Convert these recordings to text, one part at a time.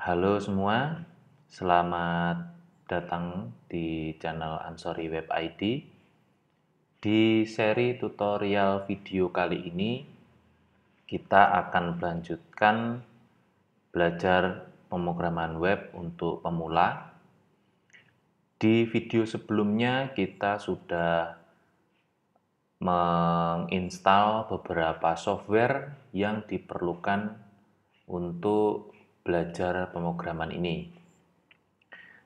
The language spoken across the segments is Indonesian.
Halo semua, selamat datang di channel Ansori Web ID. Di seri tutorial video kali ini, kita akan melanjutkan belajar pemrograman web untuk pemula. Di video sebelumnya, kita sudah menginstal beberapa software yang diperlukan untuk belajar pemrograman ini.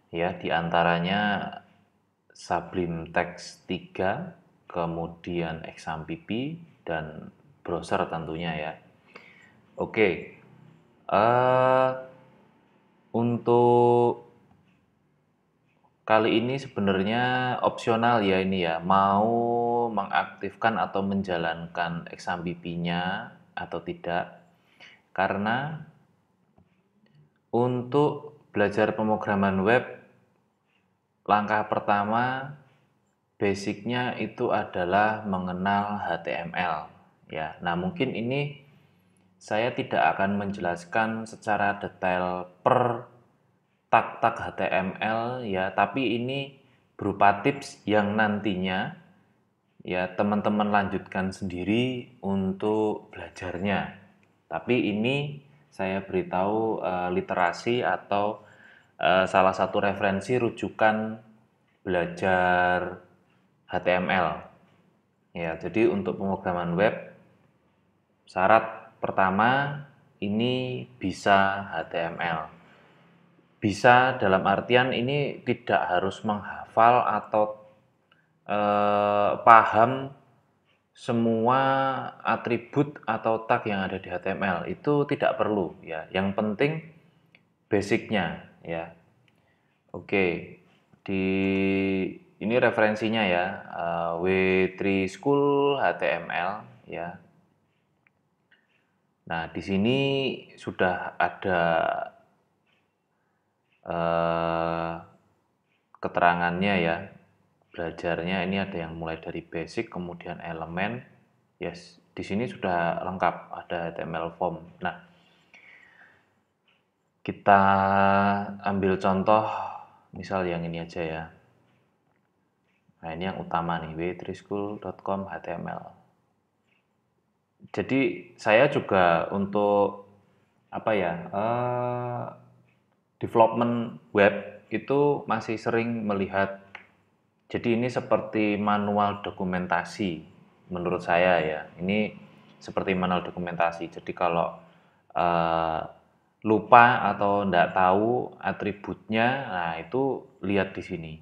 Ya, diantaranya Sublime Text 3, kemudian XAMPP, dan browser tentunya ya. Oke, untuk kali ini sebenarnya opsional ya ini ya, mau mengaktifkan atau menjalankan XAMPP-nya atau tidak. Karena untuk belajar pemrograman web, langkah pertama basicnya itu adalah mengenal HTML ya. Nah, mungkin ini saya tidak akan menjelaskan secara detail per tag-tag HTML ya, tapi ini berupa tips yang nantinya ya teman-teman lanjutkan sendiri untuk belajarnya. Tapi ini saya beritahu literasi atau salah satu referensi rujukan belajar HTML. Ya, jadi untuk pemrograman web syarat pertama ini bisa HTML. Bisa dalam artian ini tidak harus menghafal atau paham semua atribut atau tag yang ada di HTML. Itu tidak perlu ya. Yang penting basicnya ya. Oke, di ini referensinya ya, W3 School HTML ya. Nah, di sini sudah ada keterangannya ya. Belajarnya ini ada yang mulai dari basic, kemudian elemen. Yes, di sini sudah lengkap, ada HTML form. Nah, kita ambil contoh, misal yang ini aja ya. Nah, ini yang utama nih, w3school.com HTML. Jadi saya juga untuk apa ya, development web itu masih sering melihat. Jadi ini seperti manual dokumentasi menurut saya ya. Ini seperti manual dokumentasi. Jadi kalau uh, lupa atau enggak tahu atributnya, nah itu lihat di sini.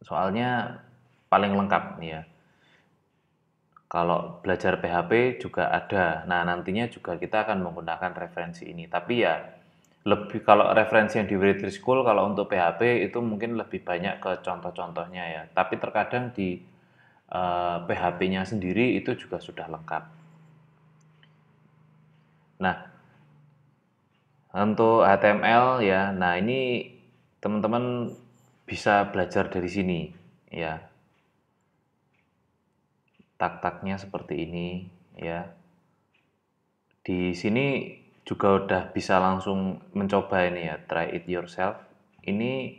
Soalnya paling lengkap nih ya. Kalau belajar PHP juga ada. Nah, nantinya juga kita akan menggunakan referensi ini. Tapi ya, lebih kalau referensi yang di W3 School, kalau untuk PHP itu mungkin lebih banyak ke contoh-contohnya ya. Tapi terkadang di PHP-nya sendiri itu juga sudah lengkap. Nah, untuk HTML ya, nah ini teman-teman bisa belajar dari sini ya. Tag-tagnya seperti ini ya. Di sini juga udah bisa langsung mencoba ini ya, try it yourself. Ini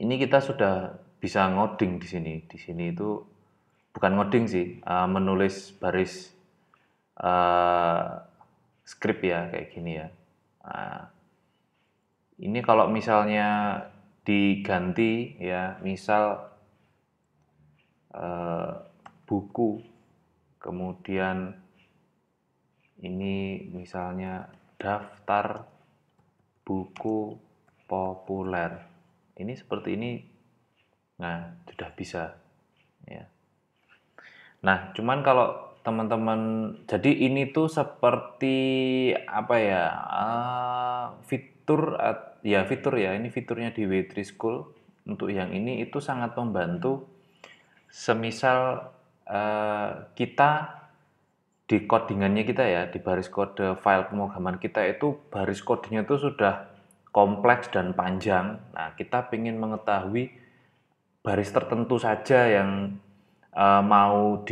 kita sudah bisa ngoding di sini. Di sini itu bukan ngoding sih, menulis baris script ya kayak gini ya. Nah, ini kalau misalnya diganti ya, misal buku, kemudian ini misalnya daftar buku populer. Ini seperti ini. Nah, sudah bisa ya. Nah, cuman kalau teman-teman, jadi ini tuh seperti apa ya? Fitur ya fitur ya. Ini fiturnya di W3 School. Untuk yang ini itu sangat membantu. Semisal kita di codingannya kita ya, di baris kode file pemrograman kita itu baris kodenya itu sudah kompleks dan panjang. Nah, kita ingin mengetahui baris tertentu saja yang mau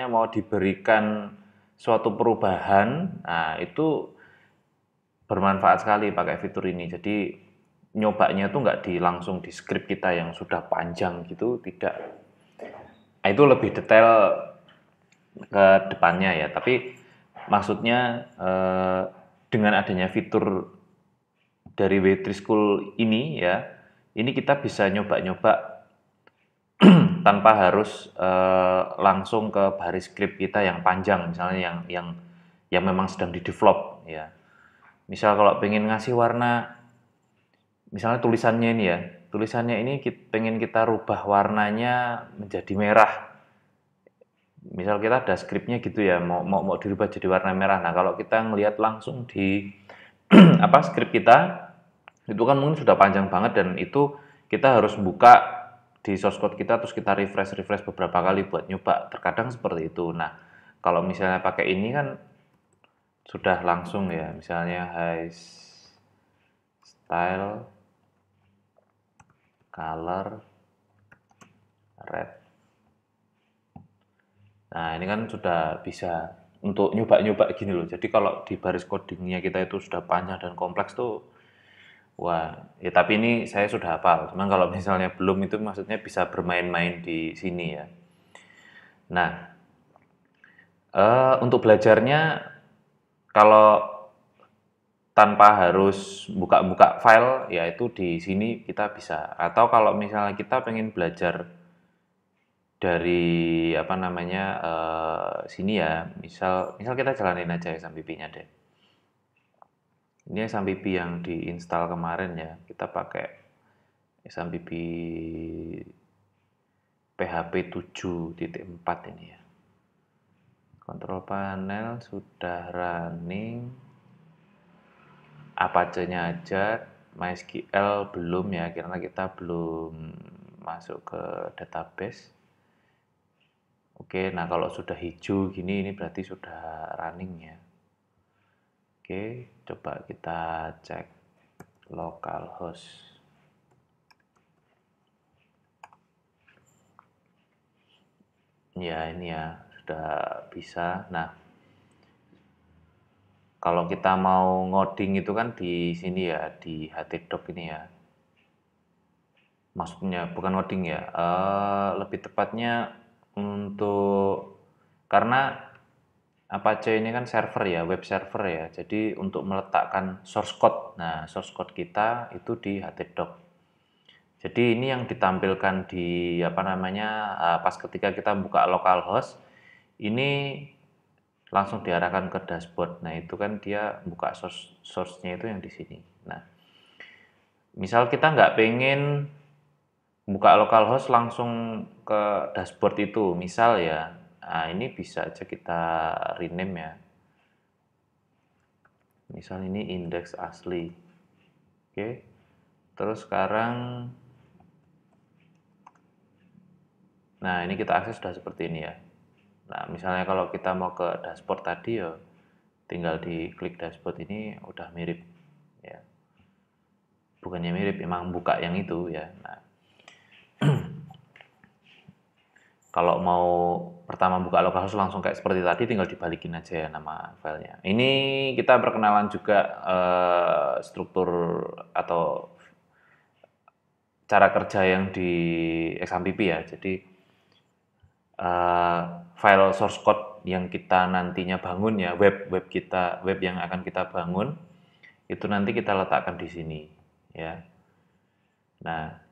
mau diberikan suatu perubahan. Nah, itu bermanfaat sekali pakai fitur ini. Jadi nyobanya tuh nggak langsung di script kita yang sudah panjang gitu, tidak. Nah, itu lebih detail ke depannya ya. Tapi maksudnya dengan adanya fitur dari W3 School ini ya, ini kita bisa nyoba-nyoba tanpa harus langsung ke baris script kita yang panjang, misalnya yang memang sedang di develop ya. Misal kalau pengen ngasih warna, misalnya tulisannya ini ya, tulisannya ini pengen kita rubah warnanya menjadi merah. Misal kita ada skripnya gitu ya, mau dirubah jadi warna merah. Nah kalau kita ngelihat langsung di apa skrip kita, itu kan mungkin sudah panjang banget dan itu kita harus buka di source code kita terus kita refresh beberapa kali buat nyoba. Terkadang seperti itu. Nah kalau misalnya pakai ini kan sudah langsung ya, misalnya high style color red. Nah, ini kan sudah bisa untuk nyoba-nyoba gini loh. Jadi kalau di baris codingnya kita itu sudah panjang dan kompleks tuh, wah, ya tapi ini saya sudah hafal. Cuman kalau misalnya belum itu maksudnya bisa bermain-main di sini ya. Nah, untuk belajarnya kalau tanpa harus buka-buka file, ya itu di sini kita bisa. Atau kalau misalnya kita pengen belajar dari apa namanya sini ya, misal kita jalanin aja XAMPP-nya deh. Ini XAMPP yang diinstal kemarin ya, kita pakai XAMPP PHP 7.4 ini ya. Kontrol panel sudah running, Apache-nya aja, MySQL belum ya, karena kita belum masuk ke database. Oke, nah kalau sudah hijau gini, ini berarti sudah running ya. Oke, coba kita cek localhost. Ya, ini ya, sudah bisa. Nah, kalau kita mau ngoding itu kan di sini ya, di htdoc ini ya. Maksudnya bukan ngoding ya, lebih tepatnya untuk karena Apache ini kan server ya, web server ya. Jadi untuk meletakkan source code. Nah, source code kita itu di htdoc. Jadi ini yang ditampilkan di apa namanya pas ketika kita buka localhost ini langsung diarahkan ke dashboard. Nah, itu kan dia buka source-nya itu yang di sini. Nah, misal kita nggak pengen buka localhost langsung ke dashboard itu, misal ya, nah ini bisa aja kita rename ya. Misal ini indeks asli. Oke. Terus sekarang, nah ini kita akses sudah seperti ini ya. Nah, misalnya kalau kita mau ke dashboard tadi ya, tinggal diklik dashboard ini udah mirip ya. Bukannya mirip, emang buka yang itu ya. Nah, kalau mau pertama buka localhost langsung kayak seperti tadi, tinggal dibalikin aja ya nama filenya. Ini kita perkenalan juga struktur atau cara kerja yang di XAMPP ya. Jadi file source code yang kita nantinya bangun ya, web kita, web yang akan kita bangun itu nanti kita letakkan di sini ya. Nah,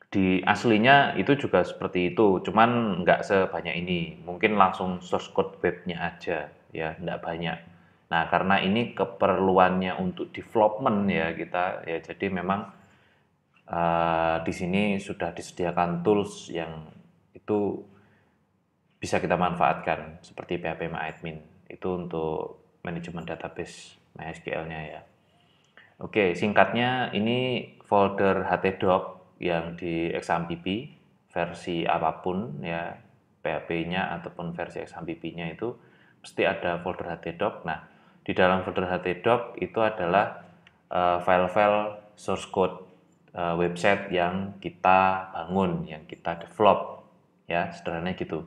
di aslinya itu juga seperti itu, cuman nggak sebanyak ini. Mungkin langsung source code webnya aja, ya, nggak banyak. Nah, karena ini keperluannya untuk development ya kita, ya jadi memang di sini sudah disediakan tools yang itu bisa kita manfaatkan, seperti phpMyAdmin. Itu untuk manajemen database MySQL-nya ya. Oke, singkatnya ini folder htdoc yang di XAMPP versi apapun ya, PHP-nya ataupun versi XAMPP-nya itu pasti ada folder htdoc. Nah, di dalam folder htdoc itu adalah file-file source code website yang kita bangun, yang kita develop ya, sederhananya gitu.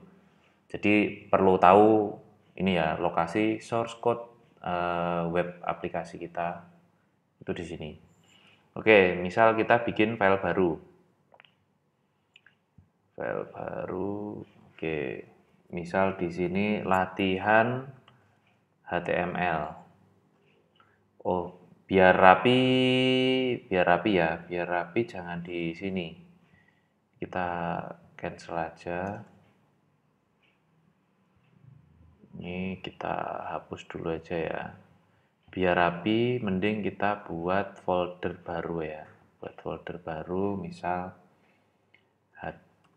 Jadi perlu tahu ini ya lokasi source code web aplikasi kita itu di sini. Oke, misal kita bikin file baru. Oke. Misal di sini latihan HTML. Oh, biar rapi ya, biar rapi jangan di sini. Kita cancel aja. Ini kita hapus dulu aja ya. Biar rapi, mending kita buat folder baru ya. Buat folder baru, misal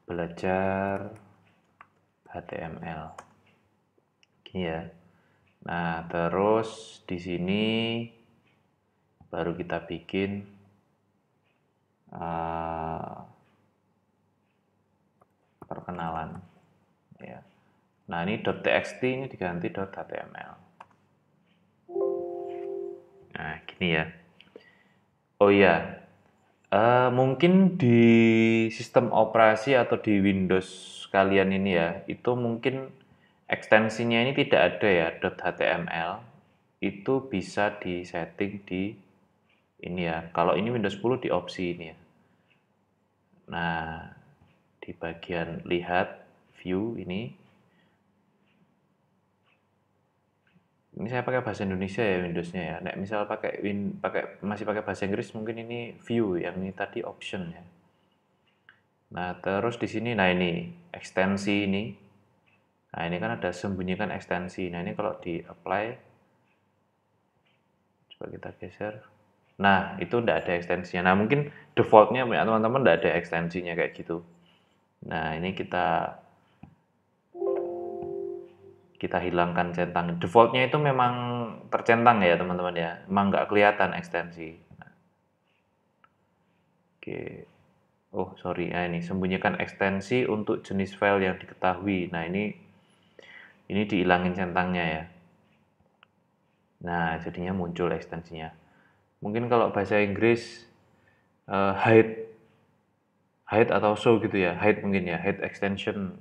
belajar HTML. Gini ya. Nah, terus di sini baru kita bikin perkenalan ya. Nah, ini .txt ini diganti .html. Nah, gini ya. Oh iya, mungkin di sistem operasi atau di Windows kalian ini ya, itu mungkin ekstensinya ini tidak ada ya, .html. Itu bisa disetting di ini ya. Kalau ini Windows 10 di opsi ini ya. Nah, di bagian lihat view ini saya pakai bahasa Indonesia ya Windowsnya ya. Nek misal masih pakai bahasa Inggris mungkin ini view, yang ini tadi option ya. Nah, terus di sini nah ini ekstensi ini. Nah, ini kan ada sembunyikan ekstensi. Nah, ini kalau di apply coba kita geser. Nah, itu enggak ada ekstensinya. Nah, mungkin defaultnya teman-teman enggak ada ekstensinya kayak gitu. Nah, ini kita hilangkan centang. Defaultnya itu memang tercentang ya teman-teman ya, memang nggak kelihatan ekstensi. Nah. Oke, oh sorry, nah ini sembunyikan ekstensi untuk jenis file yang diketahui. Nah ini dihilangin centangnya ya. Nah jadinya muncul ekstensinya. Mungkin kalau bahasa Inggris hide atau show gitu ya, hide mungkin ya, hide extension.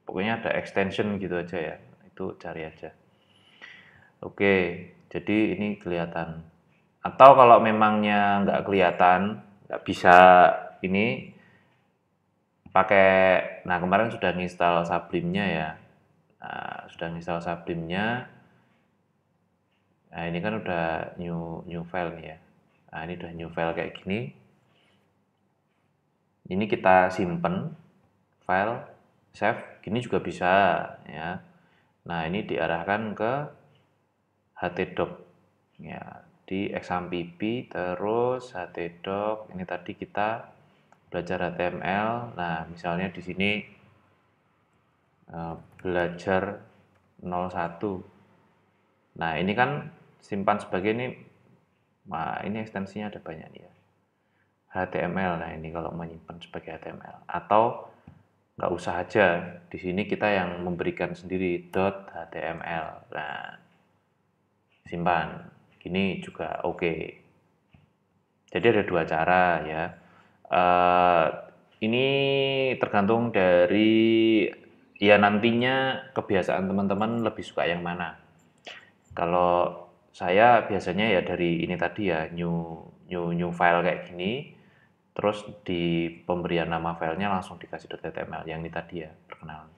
Pokoknya ada extension gitu aja ya. Itu cari aja. Oke, jadi ini kelihatan. Atau kalau memangnya nggak kelihatan, nggak bisa ini pakai. Nah kemarin sudah install Sublime-nya ya. Nah, sudah install Sublime-nya. Nah ini kan udah new file nih ya. Nah ini udah new file kayak gini. Ini kita simpen file, save. Gini juga bisa ya. Nah ini diarahkan ke htdoc ya, di exampp terus htdoc. Ini tadi kita belajar HTML. Nah misalnya di sini belajar 01. Nah ini kan simpan sebagai ini. Nah ini ekstensinya ada banyak nih ya, HTML. Nah ini kalau menyimpan sebagai HTML, atau nggak usah aja, di sini kita yang memberikan sendiri .html. Nah simpan gini juga oke. Jadi ada dua cara ya. Ini tergantung dari ya nantinya kebiasaan teman-teman lebih suka yang mana. Kalau saya biasanya ya dari ini tadi ya, new file kayak gini, terus di pemberian nama filenya langsung dikasih .html yang ini tadi ya, perkenalan.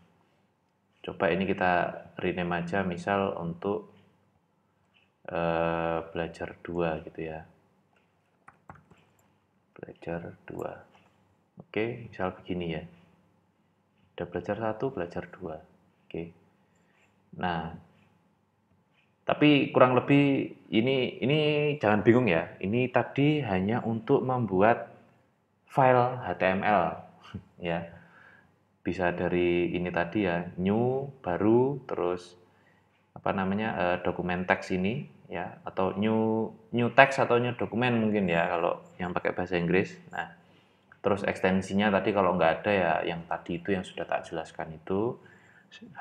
Coba ini kita rename aja, misal untuk belajar 2 gitu ya, belajar 2. Oke, misal begini ya, udah belajar 1, belajar 2. Oke, nah tapi kurang lebih ini jangan bingung ya, ini tadi hanya untuk membuat file HTML ya, bisa dari ini tadi ya, new baru, terus apa namanya dokumen teks ini ya, atau new text atau new dokumen mungkin ya kalau yang pakai bahasa Inggris. Nah terus ekstensinya tadi kalau nggak ada ya, yang tadi itu yang sudah tak jelaskan itu,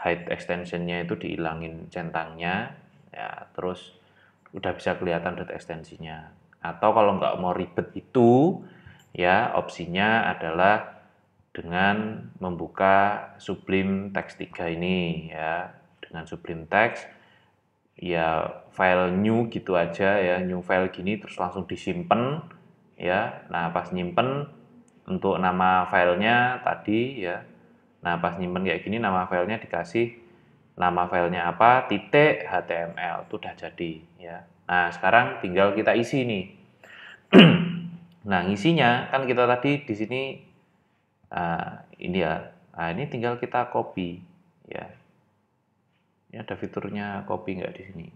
hide extensionnya itu dihilangin centangnya ya, terus udah bisa kelihatan ekstensinya. Atau kalau nggak mau ribet itu ya, opsinya adalah dengan membuka Sublime Text 3 ini ya. Dengan Sublime Text ya file new gitu aja ya, new file gini terus langsung disimpan ya. Nah, pas nyimpen untuk nama filenya tadi ya. Nah, pas nyimpen kayak gini nama filenya dikasih nama filenya apa, titik HTML itu udah jadi ya. Nah, sekarang tinggal kita isi nih. Nah, ngisinya kan kita tadi di sini ini ya. Nah, ini tinggal kita copy ya. Ini ada fiturnya copy nggak di sini?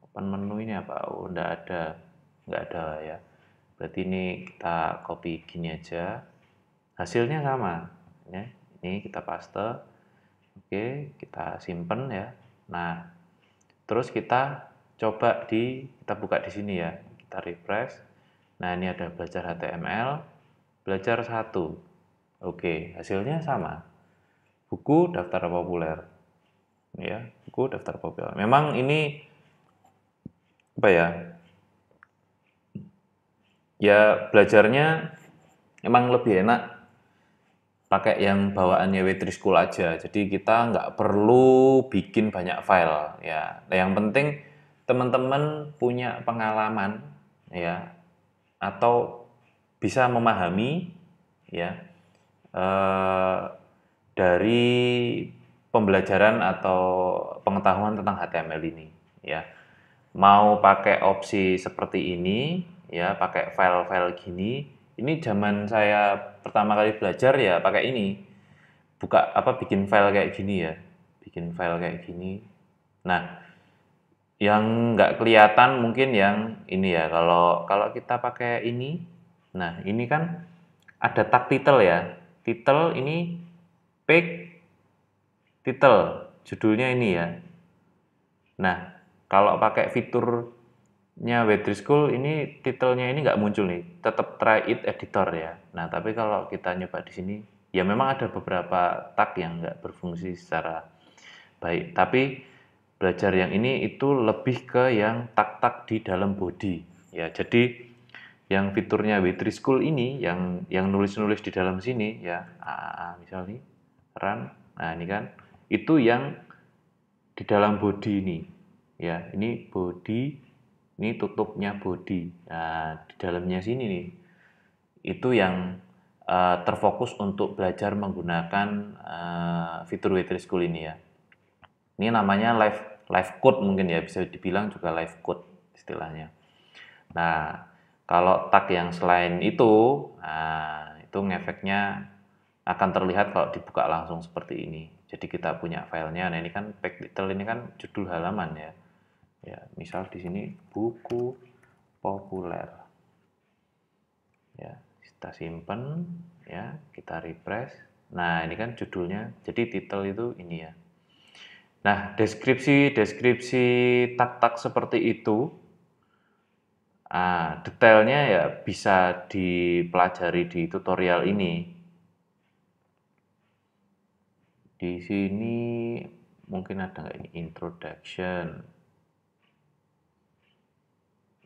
Open menu ini apa? Oh, nggak ada ya. Berarti ini kita copy gini aja. Hasilnya sama ya. Ini kita paste. Oke, kita simpen ya. Nah, terus kita coba kita buka di sini ya. Kita refresh. Nah, ini ada belajar HTML, belajar 1. Oke, hasilnya sama. Buku daftar populer. Ya, buku daftar populer. Memang ini apa ya? Ya belajarnya emang lebih enak pakai yang bawaannya W3 School aja. Jadi kita nggak perlu bikin banyak file ya. Nah, yang penting teman-teman punya pengalaman ya atau bisa memahami ya eh, dari pembelajaran atau pengetahuan tentang HTML ini ya. Mau pakai opsi seperti ini ya, pakai file-file gini. Ini zaman saya pertama kali belajar ya pakai ini. Buka apa bikin file kayak gini ya. Bikin file kayak gini. Nah, yang nggak kelihatan mungkin yang ini ya. Kalau kalau kita pakai ini, nah ini kan ada tag title ya. Title ini page title, judulnya ini ya. Nah, kalau pakai fiturnya W3 School ini titelnya ini nggak muncul nih, tetap try it editor ya. Nah, tapi kalau kita nyoba di sini, ya memang ada beberapa tag yang nggak berfungsi secara baik. Tapi belajar yang ini itu lebih ke yang tag-tag di dalam body. Ya, jadi yang fiturnya W3 School ini, yang nulis-nulis di dalam sini ya, misalnya run, nah ini kan, itu yang di dalam body ini ya, ini body, ini tutupnya body. Nah, di dalamnya sini nih itu yang terfokus untuk belajar menggunakan fitur W3 School ini ya. Ini namanya live code mungkin ya, bisa dibilang juga live code istilahnya. Nah, kalau tag yang selain itu, nah, itu ngefeknya akan terlihat kalau dibuka langsung seperti ini. Jadi kita punya filenya. Nah, ini kan page title, ini kan judul halaman ya. Ya, misal di sini buku populer. Ya, kita simpen ya, kita refresh. Nah, ini kan judulnya. Jadi title itu ini ya. Nah, deskripsi tag-tag seperti itu detailnya ya bisa dipelajari di tutorial ini. Di sini mungkin ada nggak ini introduction.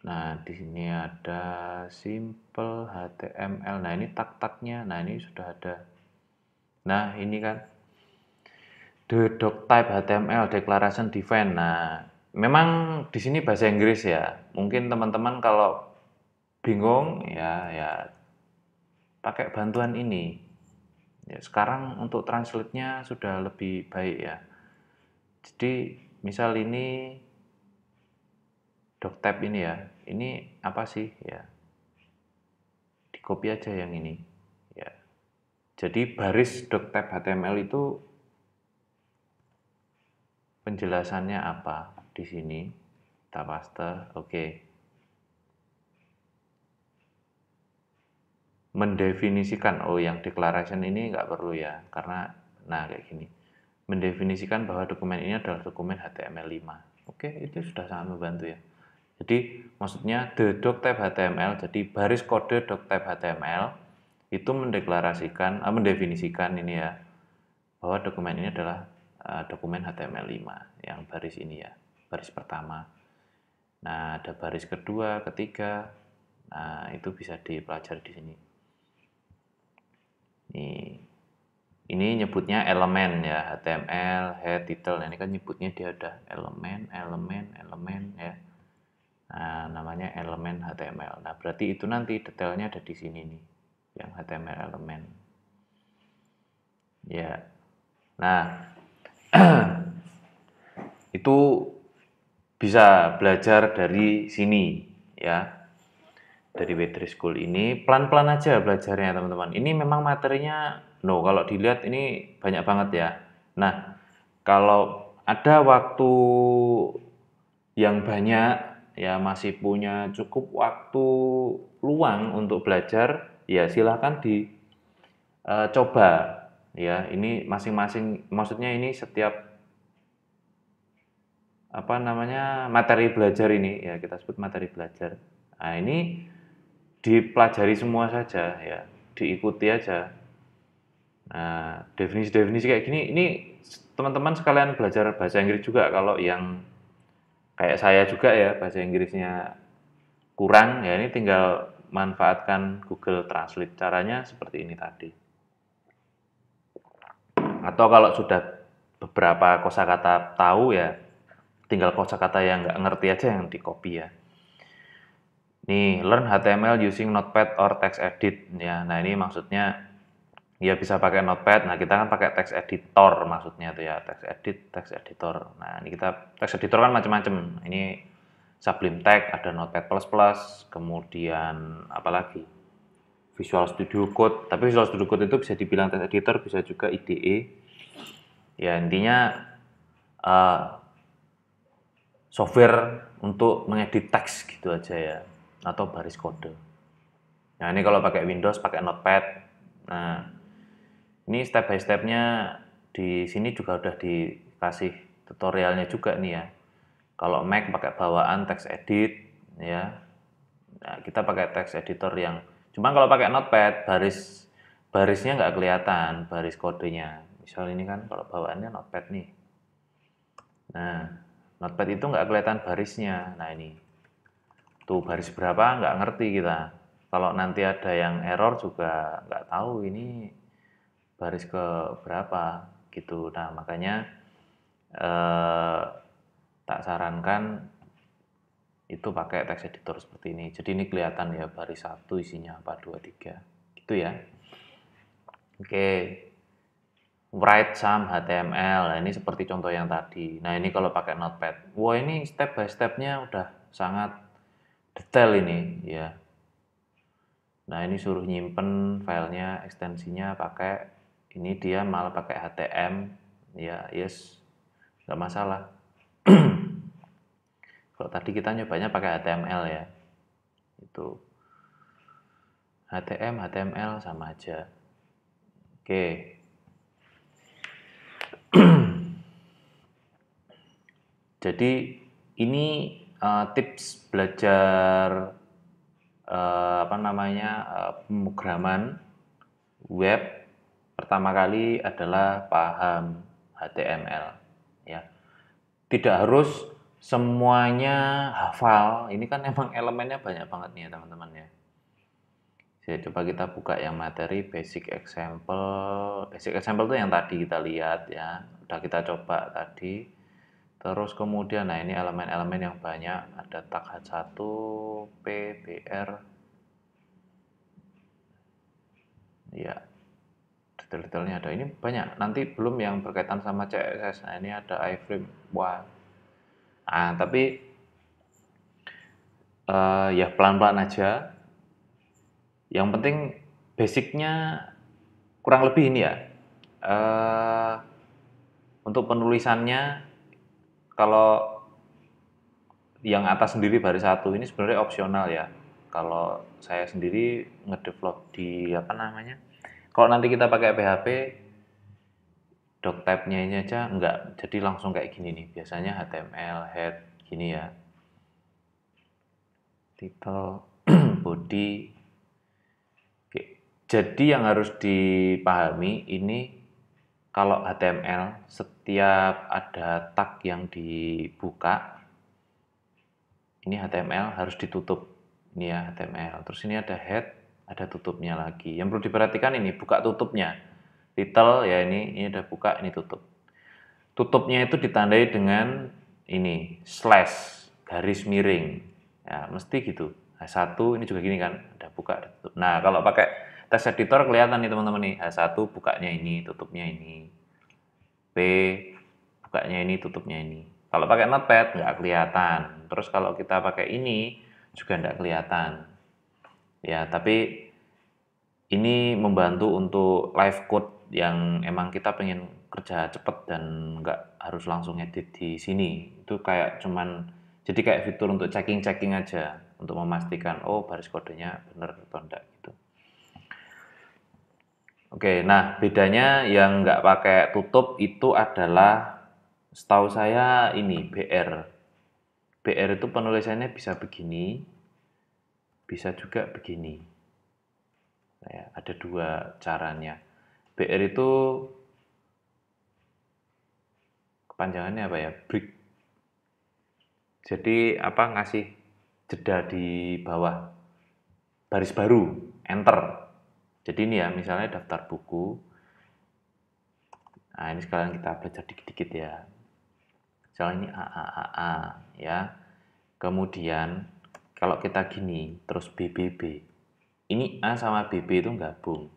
Nah, di sini ada simple HTML. Nah, ini tag-tagnya. Nah, ini sudah ada. Nah, ini kan the doc type HTML declaration define. Nah, memang di sini bahasa Inggris ya. Mungkin teman-teman kalau bingung ya pakai bantuan ini. Ya, sekarang untuk translate-nya sudah lebih baik ya. Jadi, misal ini doctype ini ya. Ini apa sih ya? Di copy aja yang ini. Ya. Jadi baris doctype HTML itu penjelasannya apa di sini? Kita paste. Oke. Mendefinisikan, oh yang declaration ini nggak perlu ya, karena nah kayak gini. Mendefinisikan bahwa dokumen ini adalah dokumen HTML5. Oke, itu sudah sangat membantu ya. Jadi maksudnya the doctype HTML, jadi baris kode doctype HTML itu mendefinisikan ini ya, bahwa dokumen ini adalah dokumen HTML5 yang baris ini ya, baris pertama. Nah, ada baris kedua, ketiga. Nah, itu bisa dipelajari di sini. Nih. Ini nyebutnya elemen ya, HTML, head, title. Nah, ini kan nyebutnya dia ada elemen, ya. Nah, namanya elemen HTML. Nah, berarti itu nanti detailnya ada di sini nih, yang HTML elemen. Ya. Nah, itu bisa belajar dari sini ya. Dari Web3 School ini pelan-pelan aja belajarnya teman-teman. Ini memang materinya kalau dilihat ini banyak banget ya. Nah, kalau ada waktu yang banyak ya, masih punya cukup waktu luang untuk belajar, ya silahkan dicoba ya. Ini masing-masing, maksudnya ini setiap materi belajar ini ya, kita sebut materi belajar. Nah, ini dipelajari semua saja ya, diikuti aja. Nah, definisi-definisi kayak gini, ini teman-teman sekalian belajar bahasa Inggris juga. Kalau yang kayak saya juga ya, bahasa Inggrisnya kurang, ya ini tinggal manfaatkan Google Translate. Caranya seperti ini tadi. Atau kalau sudah beberapa kosakata tahu ya, tinggal kosakata yang nggak ngerti aja yang di copy ya. Nih, learn HTML using Notepad or TextEdit ya. Nah, ini maksudnya ya bisa pakai Notepad. Nah, kita kan pakai text editor maksudnya tuh ya, text editor. Nah, ini kita text editor kan macam-macam. Ini Sublime Text, ada Notepad++, kemudian apalagi Visual Studio Code. Tapi Visual Studio Code itu bisa dibilang text editor, bisa juga IDE. Ya, intinya software untuk mengedit teks gitu aja ya, atau baris kode. Nah, ini kalau pakai Windows pakai Notepad. Nah, ini step by stepnya di sini juga udah dikasih tutorialnya juga nih ya. Kalau Mac pakai bawaan text edit ya. Nah, kita pakai text editor yang cuma kalau pakai Notepad barisnya nggak kelihatan, baris kodenya. Misal ini kan kalau bawaannya Notepad nih. Nah, Notepad itu nggak kelihatan barisnya. Nah, ini tuh baris berapa nggak ngerti kita. Kalau nanti ada yang error juga nggak tahu ini baris ke berapa gitu. Nah, makanya tak sarankan itu pakai text editor seperti ini. Jadi ini kelihatan ya baris 1 isinya apa, 2, 3 gitu ya. Oke. Write some HTML. Nah, ini seperti contoh yang tadi. Nah, ini kalau pakai Notepad. Wah, ini step by step-nya udah sangat detail ini ya. Nah, ini suruh nyimpen filenya, ekstensinya pakai ini, dia malah pakai HTML ya, yes, nggak masalah. Kalau tadi kita nyobanya pakai HTML ya, itu HTML sama aja. Oke. Jadi ini tips belajar pemrograman web. Pertama kali adalah paham HTML ya. Tidak harus semuanya hafal. Ini kan emang elemennya banyak banget nih ya teman-teman ya. Jadi coba kita buka yang materi basic example. Basic example itu yang tadi kita lihat ya. Udah kita coba tadi. Terus kemudian, nah ini elemen-elemen yang banyak. Ada tag H1, P, BR. Ya, detail-detailnya ada. Ini banyak. Nanti belum yang berkaitan sama CSS. Nah, ini ada iframe. Wah. Nah, tapi ya pelan-pelan aja. Yang penting basicnya kurang lebih ini ya. Untuk penulisannya, kalau yang atas sendiri baris 1 ini sebenarnya opsional ya. Kalau saya sendiri ngedevelop di kalau nanti kita pakai PHP, doctype-nya ini aja enggak, jadi langsung kayak gini nih. Biasanya HTML, head, gini ya. Title, body. Oke. Jadi yang harus dipahami ini, kalau HTML, setiap ada tag yang dibuka, ini HTML harus ditutup. Ini ya HTML. Terus ini ada head, ada tutupnya lagi. Yang perlu diperhatikan ini buka tutupnya. Little ya, ini udah buka, ini tutup. Tutupnya itu ditandai dengan ini slash, garis miring. Ya, mesti gitu. H1 ini juga gini kan, ada buka, ada tutup. Nah, kalau pakai text editor kelihatan nih teman-teman nih, H1 bukanya ini, tutupnya ini. P bukanya ini, tutupnya ini. Kalau pakai notepad nggak kelihatan. Terus kalau kita pakai ini juga nggak kelihatan. Ya, tapi ini membantu untuk live code yang emang kita pengen kerja cepet dan nggak harus langsung edit di sini. Itu kayak cuman jadi kayak fitur untuk checking aja untuk memastikan oh baris kodenya bener atau enggak gitu. Oke, nah bedanya yang nggak pakai tutup itu adalah setahu saya ini BR. BR itu penulisannya bisa begini, bisa juga begini. Ya, ada dua caranya. BR itu kepanjangannya apa ya? Break. Jadi apa ngasih jeda di bawah baris baru, enter. Jadi ini ya, misalnya daftar buku. Nah, ini sekarang kita belajar dikit-dikit ya. Misalnya ini A ya. Kemudian kalau kita gini, terus BBB. Ini A sama BB itu gabung.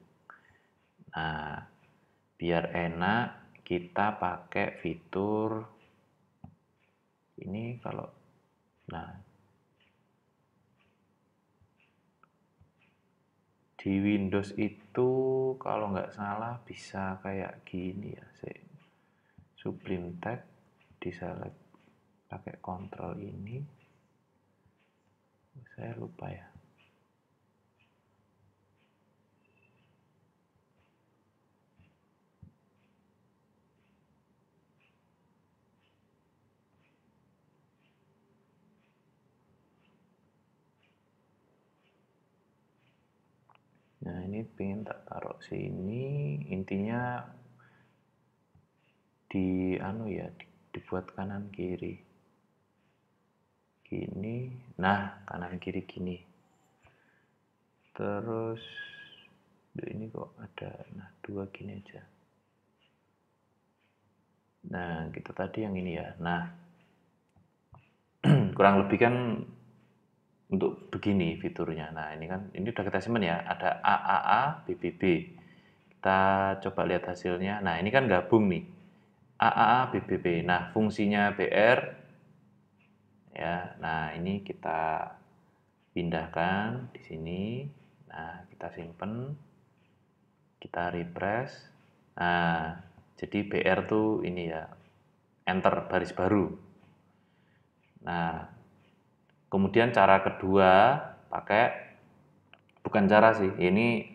Nah, biar enak kita pakai fitur ini kalau nah di Windows itu kalau nggak salah bisa kayak gini ya, Sublime Text di select pakai kontrol ini, saya lupa ya. Nah ini pengen tak taruh sini, intinya di anu ya, dibuat kanan kiri gini, nah kanan kiri gini, terus ini kok ada, nah dua gini aja. Nah kita tadi yang ini ya, nah kurang lebih kan untuk begini fiturnya. Nah ini kan ini udah kita simpen ya, ada AAA BBB. Kita coba lihat hasilnya. Nah ini kan gabung nih, AAA BBB. Nah fungsinya BR ya. Nah ini kita pindahkan di sini. Nah kita simpen, kita refresh. Nah jadi BR tuh ini ya, enter baris baru. Nah kemudian cara kedua pakai, bukan cara sih, ini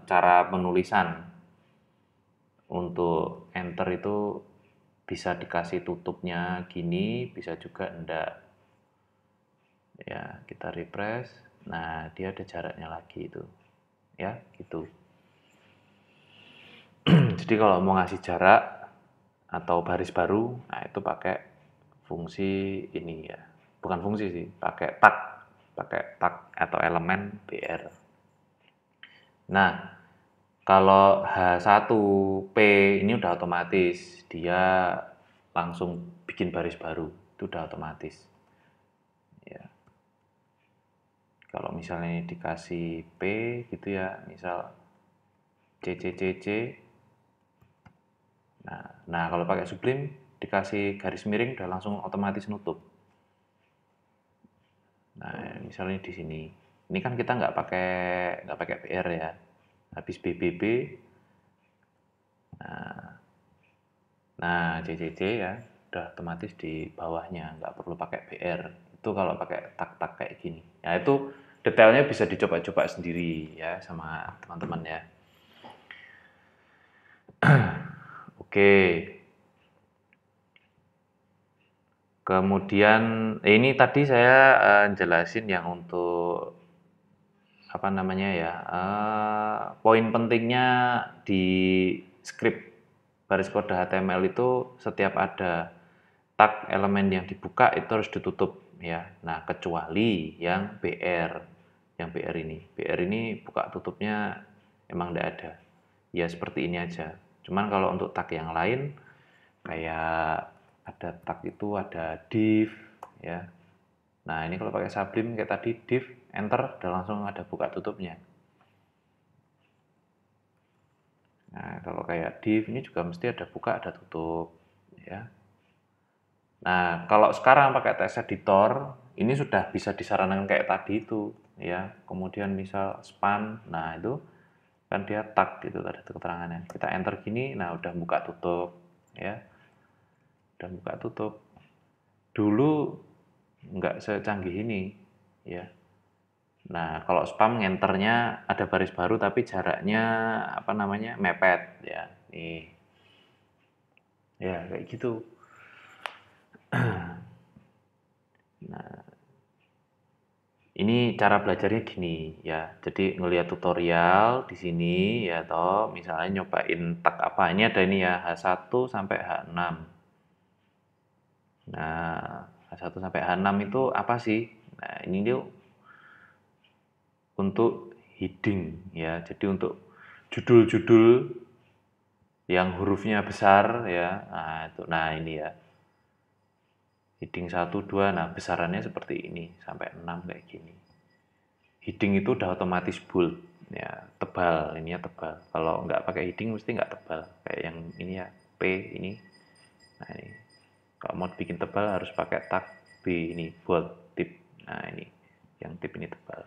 cara penulisan. Untuk enter itu bisa dikasih tutupnya gini, bisa juga enggak. Ya, kita refresh. Nah, dia ada jaraknya lagi itu. Ya, gitu. Jadi kalau mau ngasih jarak atau baris baru, nah itu pakai fungsi ini ya. Bukan fungsi sih, pakai tag atau elemen BR. Nah, kalau H1P ini udah otomatis, dia langsung bikin baris baru, itu udah otomatis. Ya. Kalau misalnya dikasih P gitu ya, misal CCCC. Nah kalau pakai Sublime dikasih garis miring udah langsung otomatis nutup. Nah, misalnya di sini. Ini kan kita nggak pakai BR ya. Habis BBB. Nah, CCC ya, udah otomatis di bawahnya, nggak perlu pakai BR. Itu kalau pakai tag-tag kayak gini. Ya itu detailnya bisa dicoba-coba sendiri ya sama teman-teman ya. Oke. Kemudian ini tadi saya jelasin yang untuk apa namanya ya, poin pentingnya di script baris kode HTML itu setiap ada tag elemen yang dibuka itu harus ditutup ya. Nah, kecuali yang BR. Yang BR ini buka tutupnya emang tidak ada. ya seperti ini aja. Cuman kalau untuk tag yang lain, kayak ada tag itu ada div, ya. Nah ini kalau pakai Sublime kayak tadi div, enter, udah langsung ada buka tutupnya. Nah kalau kayak div ini juga mesti ada buka, ada tutup, ya. Nah, kalau sekarang pakai text editor, ini sudah bisa disarankan kayak tadi itu, ya. Kemudian misal span, nah itu kan dia tag gitu, ada keterangannya. Kita enter gini, nah udah buka tutup, ya. Udah buka tutup. Dulu nggak secanggih ini, ya. Nah, kalau spam ngenternya ada baris baru tapi jaraknya apa namanya mepet, ya. Nih, ya kayak gitu. Nah, ini cara belajarnya gini ya. Jadi ngelihat tutorial di sini ya toh, misalnya nyobain tag apa. Ini ada ini ya, H1 sampai H6. Nah, H1 sampai H6 itu apa sih? Nah, ini dia untuk heading ya. Jadi untuk judul-judul yang hurufnya besar ya. Nah, itu. Nah, ini ya. Heading 1 2. Nah, besarannya seperti ini sampai 6 kayak gini. Heading itu udah otomatis bold ya, tebal, ininya tebal. Kalau nggak pakai heading mesti nggak tebal kayak yang ini ya, P ini. Nah ini kalau mau bikin tebal harus pakai tag B ini, bold tip. Nah ini yang tip ini tebal.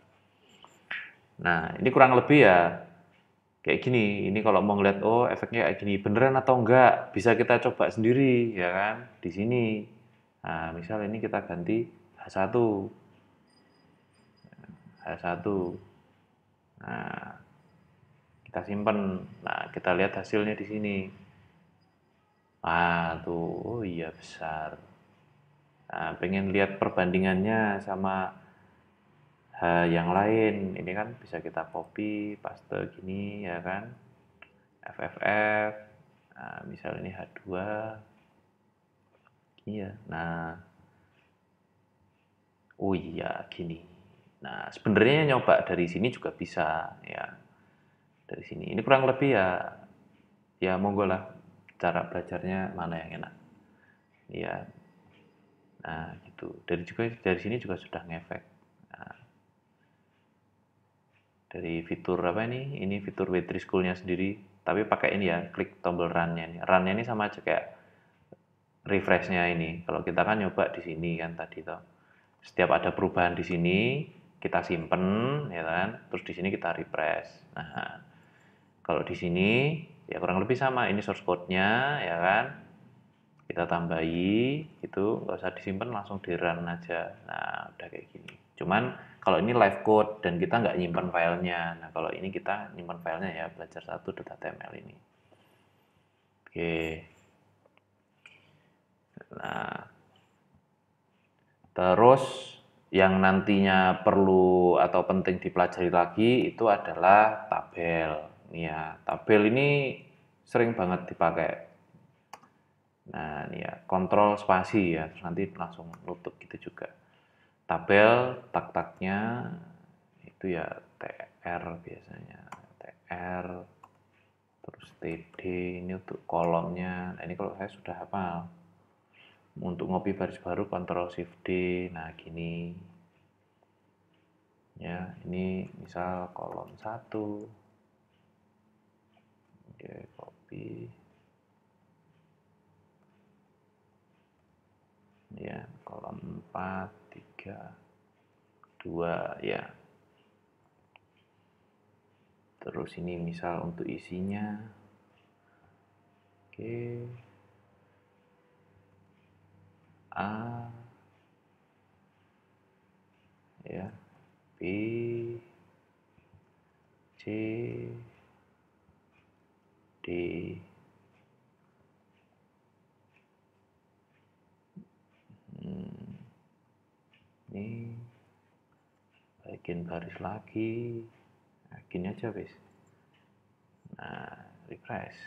Nah ini kurang lebih ya kayak gini. Ini kalau mau ngeliat oh efeknya kayak gini beneran atau enggak, bisa kita coba sendiri ya kan di sini. Nah misal ini kita ganti H1 H1. Nah, kita simpan. Nah, kita lihat hasilnya di sini. Ah, tuh, oh iya besar. Nah, pengen lihat perbandingannya sama yang lain. Ini kan bisa kita copy, paste gini ya kan. FFF. Nah, misal ini H2. Iya. Nah, oh iya gini. Nah, sebenarnya nyoba dari sini juga bisa ya. Dari sini. Ini kurang lebih ya ya monggo lah cara belajarnya mana yang enak. Iya. Nah, gitu. Dari sini juga sudah ngefek. Nah, dari fitur apa ini? Ini fitur W3 School-nya sendiri. Tapi pakai ini ya, klik tombol run-nya ini. Run-nya ini sama aja kayak refresh-nya ini. Kalau kita kan nyoba di sini kan tadi toh. Setiap ada perubahan di sini, kita simpen ya kan. Terus di sini kita refresh. Nah, kalau di sini ya kurang lebih sama. Ini source code-nya ya kan. Kita tambahi gitu, nggak usah disimpan langsung di run aja. Nah udah kayak gini. Cuman kalau ini live code dan kita nggak nyimpan filenya. Nah kalau ini kita nyimpan filenya ya belajar1.html ini. Oke. Nah terus yang nantinya perlu atau penting dipelajari lagi itu adalah tabel. Nih ya, tabel ini sering banget dipakai. Nah, ini ya, kontrol spasi ya, terus nanti langsung nutup gitu juga. Tabel, tak-taknya itu ya TR biasanya. TR, terus TD, ini untuk kolomnya. Nah, ini kalau saya sudah hafal. Untuk ngopi baris baru, Ctrl Shift D. Nah, gini. Ya, ini misal kolom 1. Oke, copy. Ya, kolom 4, 3, 2, ya. Terus ini misal untuk isinya. Oke. A, ya. B, C, D. Ini bikin baris lagi. Nah, gini aja wis. Nah, refresh.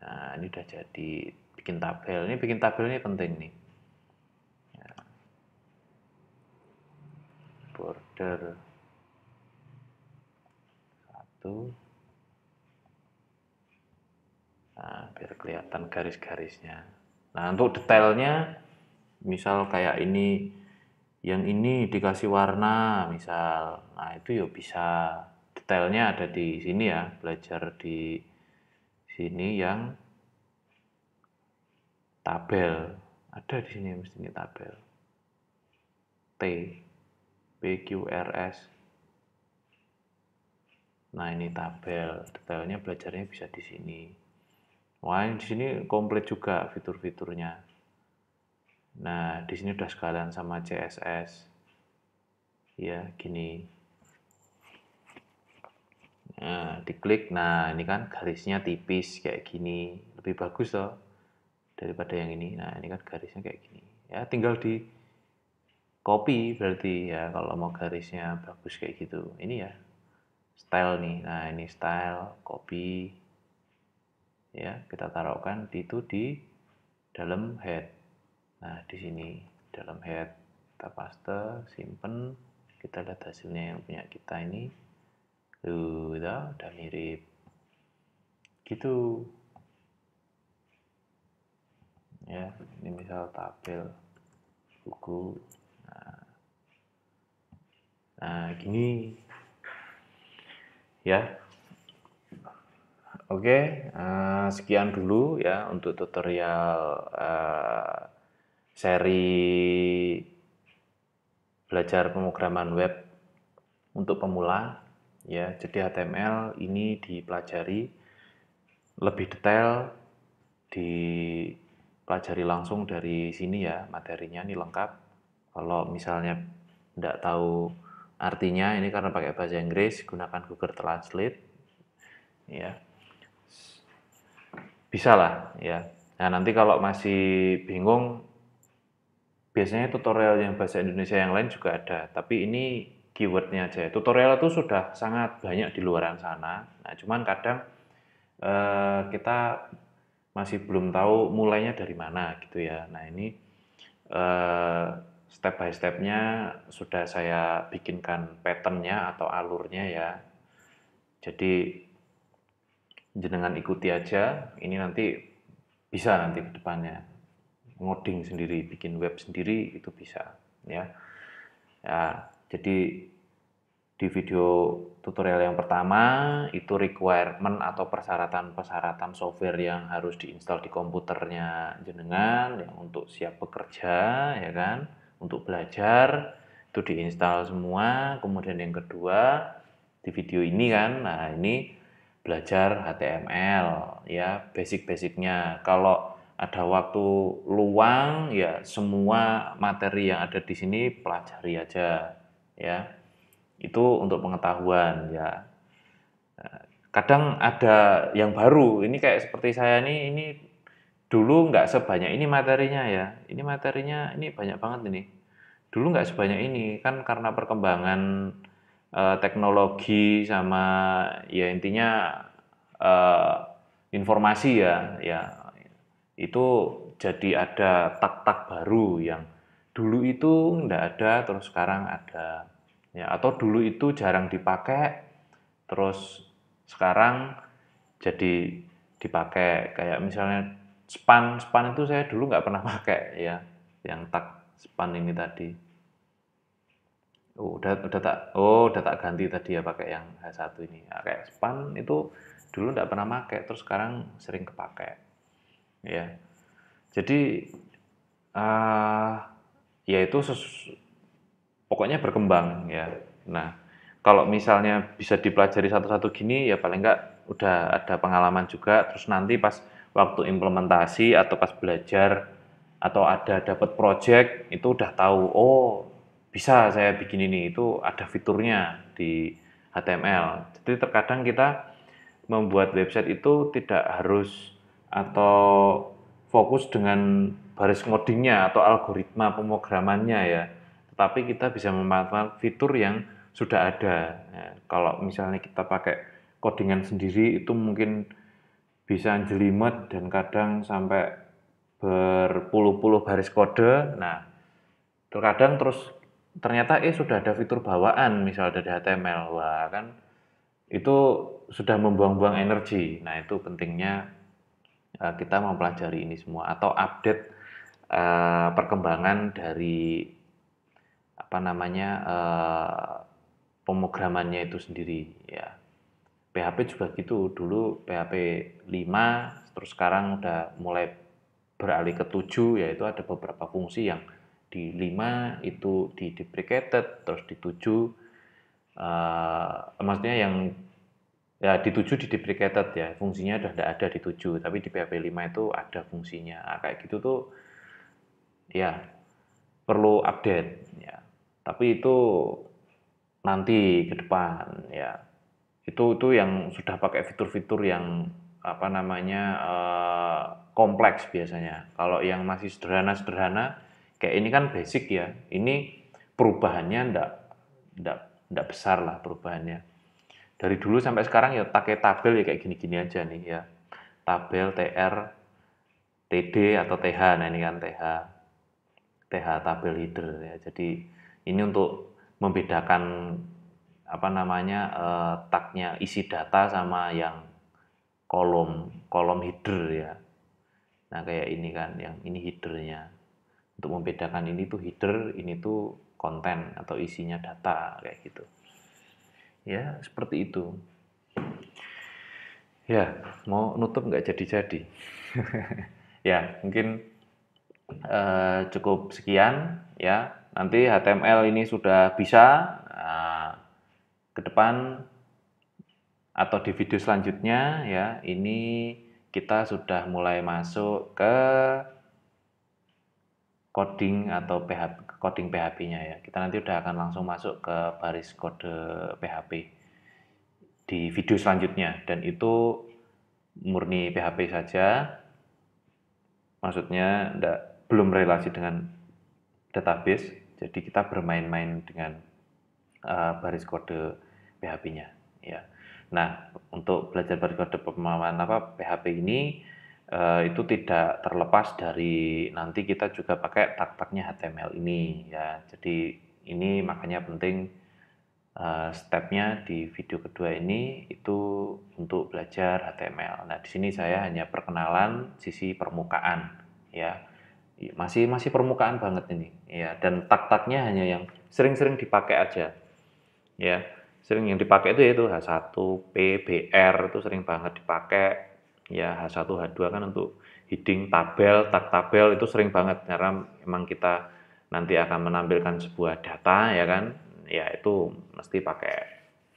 Nah, ini udah jadi bikin tabel. Ini bikin tabel ini penting nih. Ya. Border 1. Nah, biar kelihatan garis-garisnya. Nah, untuk detailnya, misal kayak ini, yang ini dikasih warna, misal. Nah, itu ya bisa. Detailnya ada di sini ya, belajar di sini yang tabel. Ada di sini mesti ini tabel. T, PQRS. Nah, ini tabel. Detailnya belajarnya bisa di sini. Wah, di sini komplit juga fitur-fiturnya. Nah, di sini udah sekalian sama CSS. Ya, gini. Nah, diklik. Nah, ini kan garisnya tipis kayak gini. Lebih bagus loh daripada yang ini. Nah, ini kan garisnya kayak gini. Ya, tinggal di copy berarti ya kalau mau garisnya bagus kayak gitu. Ini ya, style nih. Nah, ini style, copy. Ya, kita taruhkan itu di dalam head. Nah, di sini dalam head kita paste, simpen, kita lihat hasilnya yang punya kita ini. Udah mirip. Gitu. Ya, ini misal tabel buku. Nah, gini. Ya. Oke, sekian dulu ya untuk tutorial seri belajar pemrograman web untuk pemula ya. Jadi HTML ini dipelajari lebih detail, dipelajari langsung dari sini ya, materinya ini lengkap. Kalau misalnya tidak tahu artinya, ini karena pakai bahasa Inggris, gunakan Google Translate ya, bisa lah ya. Nah, nanti kalau masih bingung, biasanya tutorial yang bahasa Indonesia yang lain juga ada, tapi ini keywordnya aja. Tutorial itu sudah sangat banyak di luaran sana. Nah, cuman kadang kita masih belum tahu mulainya dari mana gitu ya. Nah, ini step by stepnya sudah saya bikinkan patternnya atau alurnya ya. Jadi jenengan ikuti aja, ini nanti bisa nanti ke depannya ngoding sendiri, bikin web sendiri itu bisa ya. Ya, jadi di video tutorial yang pertama itu requirement atau persyaratan-persyaratan software yang harus diinstal di komputernya jenengan yang untuk siap bekerja ya kan, untuk belajar itu diinstal semua. Kemudian yang kedua di video ini kan, nah ini belajar HTML ya, basic-basicnya. Kalau ada waktu luang ya semua materi yang ada di sini pelajari aja ya. Itu untuk pengetahuan ya. Kadang ada yang baru, ini kayak seperti saya ini dulu nggak sebanyak ini materinya ya. Ini materinya ini banyak banget ini. Dulu nggak sebanyak ini, kan karena perkembangan teknologi sama ya intinya eh, informasi ya, ya itu jadi ada tak-tak baru yang dulu itu nggak ada, terus sekarang ada. Ya, atau dulu itu jarang dipakai, terus sekarang jadi dipakai. Kayak misalnya span itu saya dulu nggak pernah pakai ya, yang tak span ini tadi. Udah tak ganti tadi ya pakai yang H1 ini. Nah, kayak span itu dulu nggak pernah pakai, terus sekarang sering kepake. Ya, jadi ya itu pokoknya berkembang ya. Nah, kalau misalnya bisa dipelajari satu-satu gini ya paling enggak udah ada pengalaman juga, terus nanti pas waktu implementasi atau pas belajar atau ada dapat project itu udah tahu, oh bisa saya bikin ini, itu ada fiturnya di HTML. Jadi terkadang kita membuat website itu tidak harus atau fokus dengan baris ngodingnya atau algoritma pemrogramannya ya, tetapi kita bisa memanfaatkan fitur yang sudah ada. Ya, kalau misalnya kita pakai codingan sendiri itu mungkin bisa jelimet dan kadang sampai berpuluh-puluh baris kode. Nah, terkadang terus ternyata sudah ada fitur bawaan misal dari HTML. Wah, kan itu sudah membuang-buang energi. Nah, itu pentingnya kita mempelajari ini semua atau update perkembangan dari apa namanya pemrogramannya itu sendiri ya. PHP juga gitu, dulu PHP 5, terus sekarang udah mulai beralih ke 7, yaitu ada beberapa fungsi yang di 5 itu di deprecated, terus di 7 maksudnya yang ya di 7 di deprecated ya, fungsinya udah tidak ada di 7, tapi di PHP 5 itu ada fungsinya. Nah, kayak gitu tuh ya perlu update ya. Tapi itu nanti ke depan ya. Itu yang sudah pakai fitur-fitur yang apa namanya kompleks biasanya. Kalau yang masih sederhana-sederhana kayak ini kan basic ya. Ini perubahannya ndak besar lah perubahannya. Dari dulu sampai sekarang ya pakai tabel ya kayak gini-gini aja nih ya. Tabel TR, TD atau TH. Nah ini kan TH. TH tabel header ya. Jadi ini untuk membedakan apa namanya tagnya isi data sama yang kolom header ya. Nah kayak ini kan, yang ini headernya. Untuk membedakan ini tuh header, ini tuh konten atau isinya data kayak gitu. Ya seperti itu. Ya mau nutup nggak jadi-jadi. Ya mungkin cukup sekian ya. Nanti HTML ini sudah bisa. Nah, ke depan atau di video selanjutnya ya, ini kita sudah mulai masuk ke coding atau PHP, coding PHP-nya ya. Kita nanti udah akan langsung masuk ke baris kode PHP di video selanjutnya, dan itu murni PHP saja. Maksudnya belum relasi dengan database, jadi kita bermain-main dengan baris kode PHP-nya ya. Nah, untuk belajar baris kode pemahaman PHP ini itu tidak terlepas dari nanti kita juga pakai tag-tagnya HTML ini ya. Jadi ini makanya penting stepnya di video kedua ini itu untuk belajar HTML. Nah, di sini saya hanya perkenalan sisi permukaan ya. Masih permukaan banget ini ya, dan tag-tagnya hanya yang sering-sering dipakai aja ya. Sering yang dipakai itu yaitu H1, P, BR itu sering banget dipakai ya. H1, H2 kan untuk heading tabel, tag tabel itu sering banget karena memang kita nanti akan menampilkan sebuah data ya kan. Ya itu mesti pakai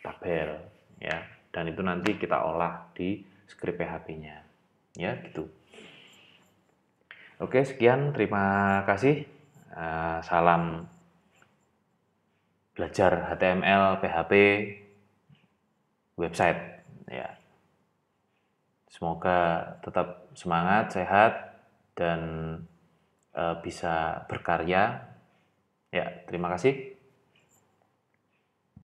tabel ya, dan itu nanti kita olah di script PHP-nya ya gitu. Oke, sekian, terima kasih. Salam belajar HTML, PHP, website ya. Semoga tetap semangat, sehat, dan bisa berkarya. Ya, terima kasih.